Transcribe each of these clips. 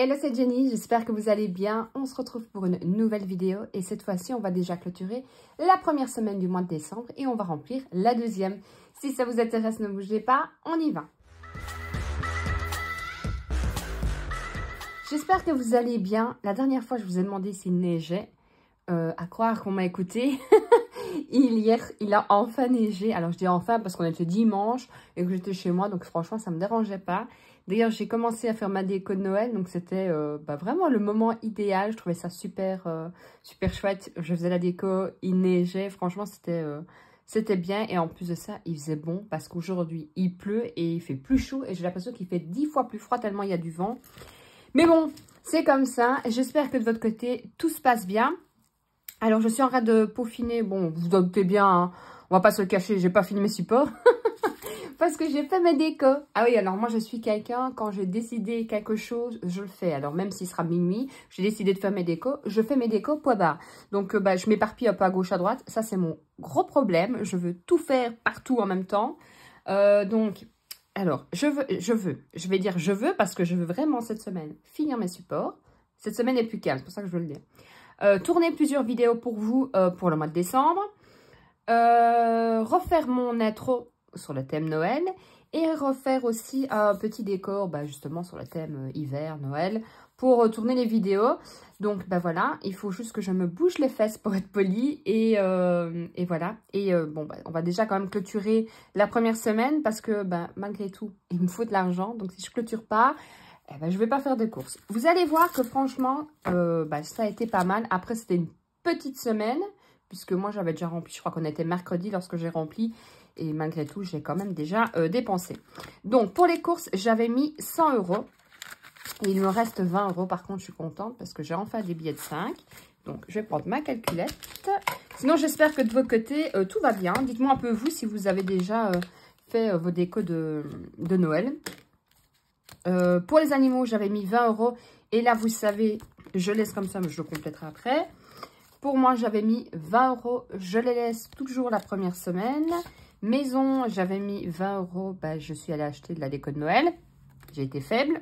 Hello, c'est Jenny, j'espère que vous allez bien. On se retrouve pour une nouvelle vidéo et cette fois-ci, on va déjà clôturer la première semaine du mois de décembre et on va remplir la deuxième. Si ça vous intéresse, ne bougez pas, on y va. J'espère que vous allez bien. La dernière fois, je vous ai demandé s'il neigeait. À croire qu'on m'a écouté. Hier, il a enfin neigé. Alors, je dis enfin parce qu'on était dimanche et que j'étais chez moi. Donc, franchement, ça ne me dérangeait pas. D'ailleurs, j'ai commencé à faire ma déco de Noël. Donc, c'était vraiment le moment idéal. Je trouvais ça super, super chouette. Je faisais la déco, il neigeait. Franchement, c'était bien. Et en plus de ça, il faisait bon parce qu'aujourd'hui, il pleut et il fait plus chaud. Et j'ai l'impression qu'il fait 10 fois plus froid tellement il y a du vent. Mais bon, c'est comme ça. J'espère que de votre côté, tout se passe bien. Alors, je suis en train de peaufiner. Bon, vous doutez bien, hein, on va pas se le cacher, j'ai pas fini mes supports. Parce que j'ai fait mes décos. Ah oui, alors moi, je suis quelqu'un, quand j'ai décidé quelque chose, je le fais. Alors, même s'il sera minuit, j'ai décidé de faire mes décos. Je fais mes décos point barre. Donc, je m'éparpille un peu à gauche, à droite. Ça, c'est mon gros problème. Je veux tout faire partout en même temps. Alors, je veux parce que je veux vraiment cette semaine finir mes supports. Cette semaine est plus calme, c'est pour ça que je veux le dire. Tourner plusieurs vidéos pour vous pour le mois de décembre. Refaire mon intro sur le thème Noël. Et refaire aussi un petit décor justement sur le thème hiver, Noël. Pour tourner les vidéos. Donc voilà, il faut juste que je me bouge les fesses pour être polie. Et voilà. Et on va déjà quand même clôturer la première semaine. Parce que malgré tout, il me faut de l'argent. Donc si je clôture pas... je ne vais pas faire de courses. Vous allez voir que franchement, ça a été pas mal. Après, c'était une petite semaine, puisque moi, j'avais déjà rempli. Je crois qu'on était mercredi lorsque j'ai rempli. Et malgré tout, j'ai quand même déjà dépensé. Donc, pour les courses, j'avais mis 100 €. Et il me reste 20 €. Par contre, je suis contente parce que j'ai enfin des billets de 5. Donc, je vais prendre ma calculette. Sinon, j'espère que de votre côté, tout va bien. Dites-moi un peu, vous, si vous avez déjà fait vos décos de Noël. Pour les animaux, j'avais mis 20 €. Et là, vous savez, je laisse comme ça, mais je le compléterai après. Pour moi, j'avais mis 20 €. Je les laisse toujours la première semaine. Maison, j'avais mis 20 €. Je suis allée acheter de la déco de Noël. J'ai été faible.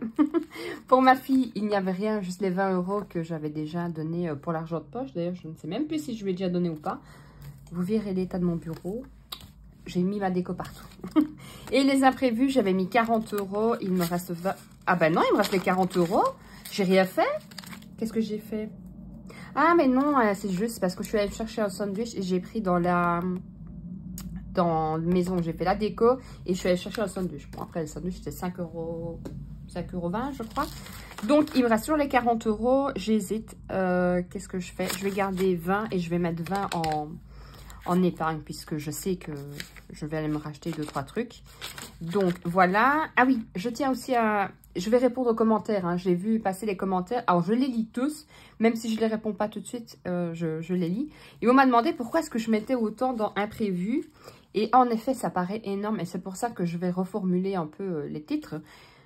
Pour ma fille, il n'y avait rien, juste les 20 € que j'avais déjà donné pour l'argent de poche. D'ailleurs, je ne sais même plus si je lui ai déjà donné ou pas. Vous verrez l'état de mon bureau. J'ai mis ma déco partout. Et les imprévus, j'avais mis 40 €. Il me reste 20... Ah ben non, il me reste les 40 €. J'ai rien fait. Qu'est-ce que j'ai fait? Ah mais non, c'est juste parce que je suis allée chercher un sandwich et j'ai pris dans la maison. J'ai fait la déco et je suis allée chercher un sandwich. Bon, après, le sandwich, c'était 5 €... 5,20 €, je crois. Donc, il me reste sur les 40 €. J'hésite. Qu'est-ce que je fais? Je vais garder 20 et je vais mettre 20 en épargne puisque je sais que je vais aller me racheter 2-3 trucs. Donc voilà. Ah oui, je tiens aussi à... Je vais répondre aux commentaires. Hein. J'ai vu passer les commentaires. Alors je les lis tous. Même si je ne les réponds pas tout de suite, je les lis. Et on m'a demandé pourquoi est-ce que je mettais autant dans imprévu. Et en effet, ça paraît énorme. Et c'est pour ça que je vais reformuler un peu les titres.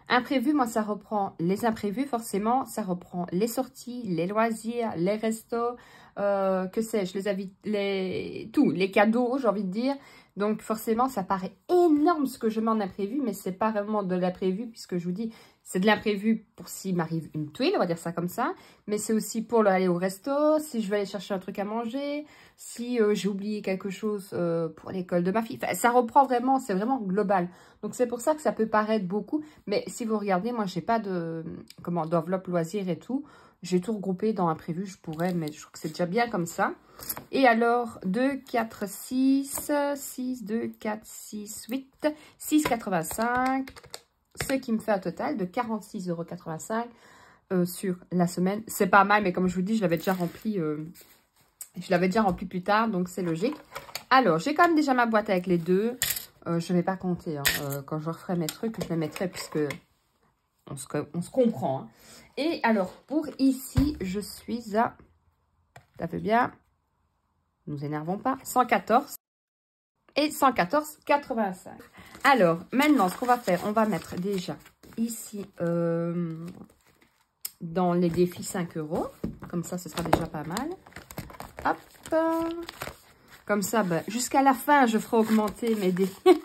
Imprévu, moi, ça reprend les imprévus, forcément. Ça reprend les sorties, les loisirs, les restos, que sais-je, les cadeaux, j'ai envie de dire. Donc, forcément, ça paraît énorme ce que je mets en imprévu, mais c'est pas vraiment de l'imprévu, puisque je vous dis, c'est de l'imprévu pour s'il m'arrive une tuile, on va dire ça comme ça. Mais c'est aussi pour aller au resto, si je vais aller chercher un truc à manger, si j'ai oublié quelque chose pour l'école de ma fille. Enfin, ça reprend vraiment, c'est vraiment global. Donc, c'est pour ça que ça peut paraître beaucoup. Mais si vous regardez, moi, j'ai pas d'enveloppe loisir et tout. J'ai tout regroupé dans imprévu, je pourrais, mais je trouve que c'est déjà bien comme ça. Et alors, 2, 4, 6, 6, 2, 4, 6, 8, 6,85. Ce qui me fait un total de 46,85 € sur la semaine. C'est pas mal, mais comme je vous dis, je l'avais déjà rempli plus tard, donc c'est logique. Alors, j'ai quand même déjà ma boîte avec les deux. Je ne vais pas compter. Hein. Quand je referai mes trucs, je les mettrai puisque on se comprend. Hein. Et alors, pour ici, je suis à... Ça fait bien. Ne nous énervons pas. 114 et 114,85. Alors, maintenant, ce qu'on va faire, on va mettre déjà ici dans les défis 5 €. Comme ça, ce sera déjà pas mal. Hop. Comme ça, jusqu'à la fin, je ferai augmenter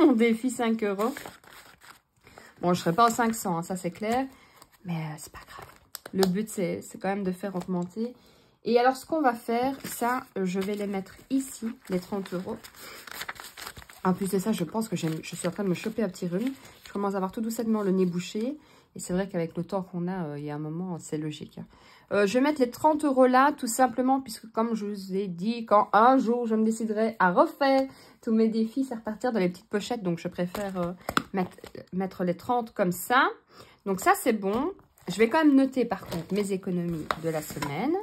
mon défi 5 €. Bon, je ne serai pas aux 500, hein, ça c'est clair. Mais c'est pas grave. Le but, c'est quand même de faire augmenter. Et alors, ce qu'on va faire, ça, je vais les mettre ici, les 30 €. En plus de ça, je pense que je suis en train de me choper un petit rhume. Je commence à avoir tout doucement le nez bouché. Et c'est vrai qu'avec le temps qu'on a, il y a un moment, c'est logique. Je vais mettre les 30 € là, tout simplement, puisque comme je vous ai dit, quand un jour je me déciderai à refaire tous mes défis, c'est repartir dans les petites pochettes. Donc, je préfère mettre les 30 comme ça. Donc, ça, c'est bon. Je vais quand même noter, par contre, mes économies de la semaine.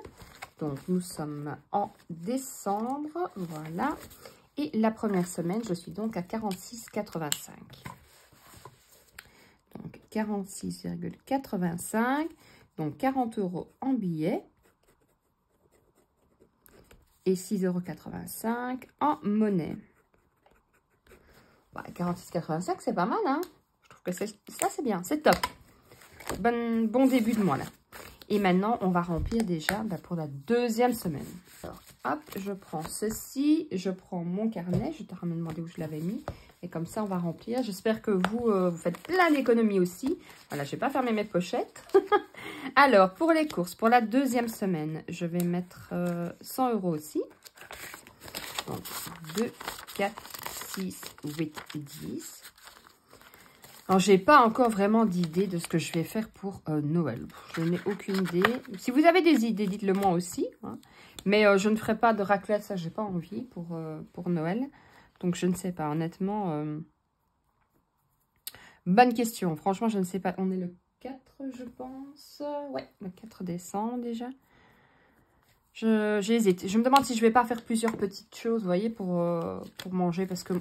Donc, nous sommes en décembre, voilà. Et la première semaine, je suis donc à 46,85. Donc, 46,85. Donc, 40 € en billets. Et 6,85 € en monnaie. Bah, 46,85, c'est pas mal, hein? Je trouve que ça, c'est bien. C'est top. Bon début de mois, là. Et maintenant, on va remplir déjà pour la deuxième semaine. Alors, hop, je prends ceci. Je prends mon carnet. Je t'ai me demandé où je l'avais mis. Et comme ça, on va remplir. J'espère que vous, vous faites plein d'économies aussi. Voilà, je vais pas fermer mes pochettes. Alors, pour les courses, pour la deuxième semaine, je vais mettre 100 € aussi. Donc, 2, 4, 6, 8, 10. Alors, j'ai pas encore vraiment d'idée de ce que je vais faire pour Noël. Je n'ai aucune idée. Si vous avez des idées, dites-le moi aussi. Hein. Mais je ne ferai pas de raclette, ça, j'ai pas envie pour Noël. Donc, je ne sais pas, honnêtement. Bonne question. Franchement, je ne sais pas. On est le 4, je pense. Ouais, le 4 décembre déjà. J'hésite. Je me demande si je vais pas faire plusieurs petites choses, vous voyez, pour manger. Parce que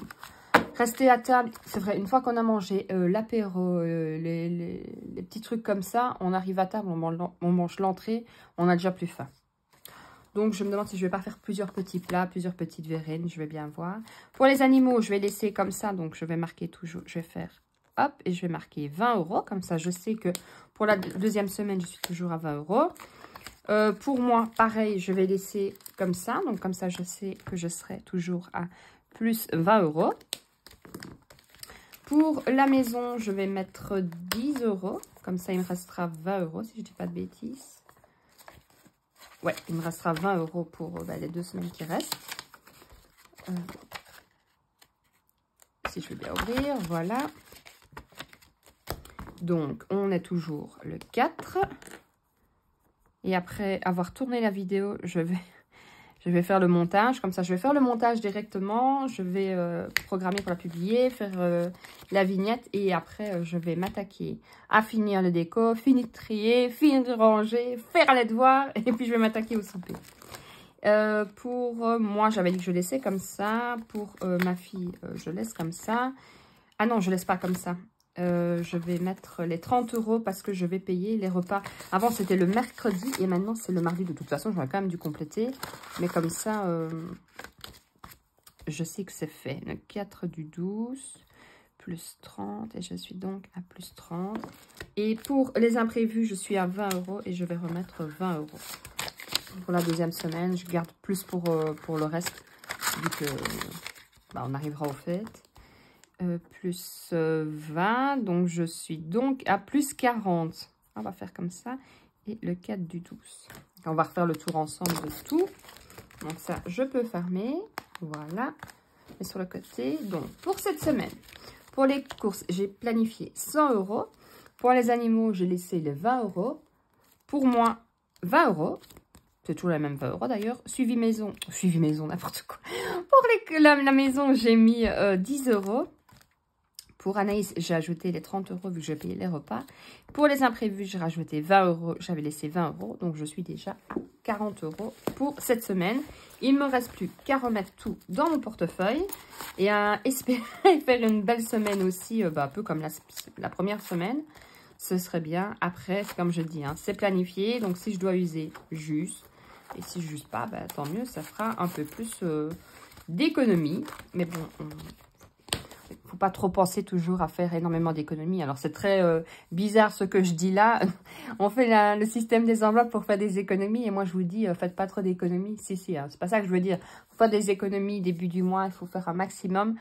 rester à table, c'est vrai, une fois qu'on a mangé l'apéro, les petits trucs comme ça, on arrive à table, on mange l'entrée, on a déjà plus faim. Donc, je me demande si je vais pas faire plusieurs petits plats, plusieurs petites verrines, je vais bien voir. Pour les animaux, je vais laisser comme ça, donc je vais marquer toujours, je vais faire hop, et je vais marquer 20 €, comme ça je sais que pour la deuxième semaine, je suis toujours à 20 €. Pour moi, pareil, je vais laisser comme ça, donc comme ça je sais que je serai toujours à plus 20 €. Pour la maison, je vais mettre 10 €, comme ça il me restera 20 € si je dis pas de bêtises. Ouais, il me restera 20 € pour les 2 semaines qui restent. Si je vais bien ouvrir, voilà. Donc, on est toujours le 4. Et après avoir tourné la vidéo, je vais faire le montage. Comme ça, je vais faire le montage directement. Je vais programmer pour la publier, faire la vignette. Et après, je vais m'attaquer à finir le déco, finir de trier, finir de ranger, faire les devoirs. Et puis, je vais m'attaquer au souper. Pour moi, j'avais dit que je laissais comme ça. Pour ma fille, je laisse comme ça. Ah non, je laisse pas comme ça. Je vais mettre les 30 € parce que je vais payer les repas. Avant, c'était le mercredi et maintenant, c'est le mardi. De toute façon, j'aurais quand même dû compléter. Mais comme ça, je sais que c'est fait. Le 4 du 12, plus 30. Et je suis donc à plus 30. Et pour les imprévus, je suis à 20 € et je vais remettre 20 €. Pour la deuxième semaine, je garde plus pour le reste. Vu que on arrivera aux fêtes. Plus 20, donc je suis donc à plus 40. On va faire comme ça. Et le 4 du 12. On va refaire le tour ensemble de tout. Donc ça, je peux fermer. Voilà. Et sur le côté, donc pour cette semaine, pour les courses, j'ai planifié 100 €. Pour les animaux, j'ai laissé les 20 €. Pour moi, 20 €. C'est toujours la même 20 € d'ailleurs. Suivi maison, n'importe quoi. Pour la maison, j'ai mis 10 €. Pour Anaïs, j'ai ajouté les 30 € vu que j'ai payé les repas. Pour les imprévus, j'ai rajouté 20 €. J'avais laissé 20 €. Donc, je suis déjà à 40 € pour cette semaine. Il ne me reste plus qu'à remettre tout dans mon portefeuille. Et à espérer faire une belle semaine aussi, un peu comme la première semaine. Ce serait bien. Après, comme je dis, hein, c'est planifié. Donc, si je dois user, j'use. Et si je n'use pas, tant mieux. Ça fera un peu plus d'économie. Mais bon, faut pas trop penser toujours à faire énormément d'économies. Alors, c'est très bizarre ce que je dis là. On fait le système des enveloppes pour faire des économies. Et moi, je vous dis, faites pas trop d'économies. Si, hein, c'est pas ça que je veux dire. Faut faire des économies début du mois. Il faut faire un maximum.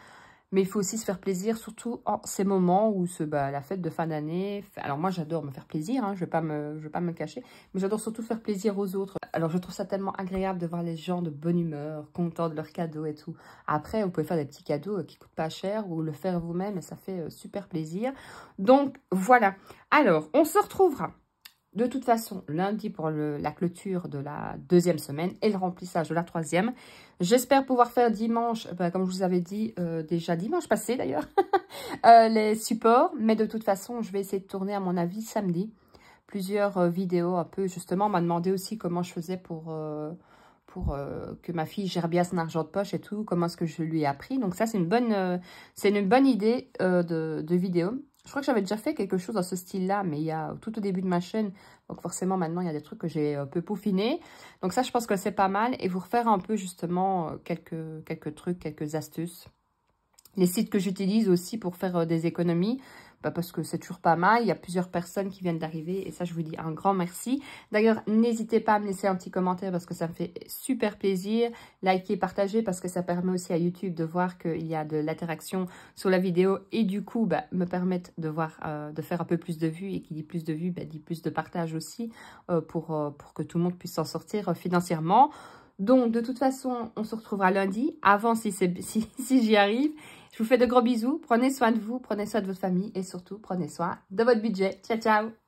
Mais il faut aussi se faire plaisir, surtout en ces moments où c'est la fête de fin d'année. Alors moi, j'adore me faire plaisir, hein, je vais pas me le cacher. Mais j'adore surtout faire plaisir aux autres. Alors je trouve ça tellement agréable de voir les gens de bonne humeur, contents de leurs cadeaux et tout. Après, vous pouvez faire des petits cadeaux qui coûtent pas cher ou le faire vous-même et ça fait super plaisir. Donc voilà. Alors, on se retrouvera de toute façon lundi pour la clôture de la 2e semaine et le remplissage de la 3e. J'espère pouvoir faire dimanche, comme je vous avais dit déjà dimanche passé d'ailleurs, les supports. Mais de toute façon, je vais essayer de tourner à mon avis samedi plusieurs vidéos un peu. Justement, on m'a demandé aussi comment je faisais pour que ma fille gère bien son argent de poche et tout, comment est-ce que je lui ai appris. Donc ça, c'est une bonne idée de vidéo. Je crois que j'avais déjà fait quelque chose dans ce style-là, mais il y a tout au début de ma chaîne. Donc forcément, maintenant, il y a des trucs que j'ai un peu peaufinés. Donc ça, je pense que c'est pas mal. Et vous refaire un peu, justement, quelques trucs, quelques astuces. Les sites que j'utilise aussi pour faire des économies, parce que c'est toujours pas mal. Il y a plusieurs personnes qui viennent d'arriver et ça, je vous dis un grand merci. D'ailleurs, n'hésitez pas à me laisser un petit commentaire parce que ça me fait super plaisir. Likez, partagez parce que ça permet aussi à YouTube de voir qu'il y a de l'interaction sur la vidéo et du coup, me permettre de voir, de faire un peu plus de vues et qui dit plus de vues, dit plus de partage aussi pour que tout le monde puisse s'en sortir financièrement. Donc, de toute façon, on se retrouvera lundi, avant si j'y arrive. Je vous fais de gros bisous. Prenez soin de vous, prenez soin de votre famille et surtout, prenez soin de votre budget. Ciao, ciao!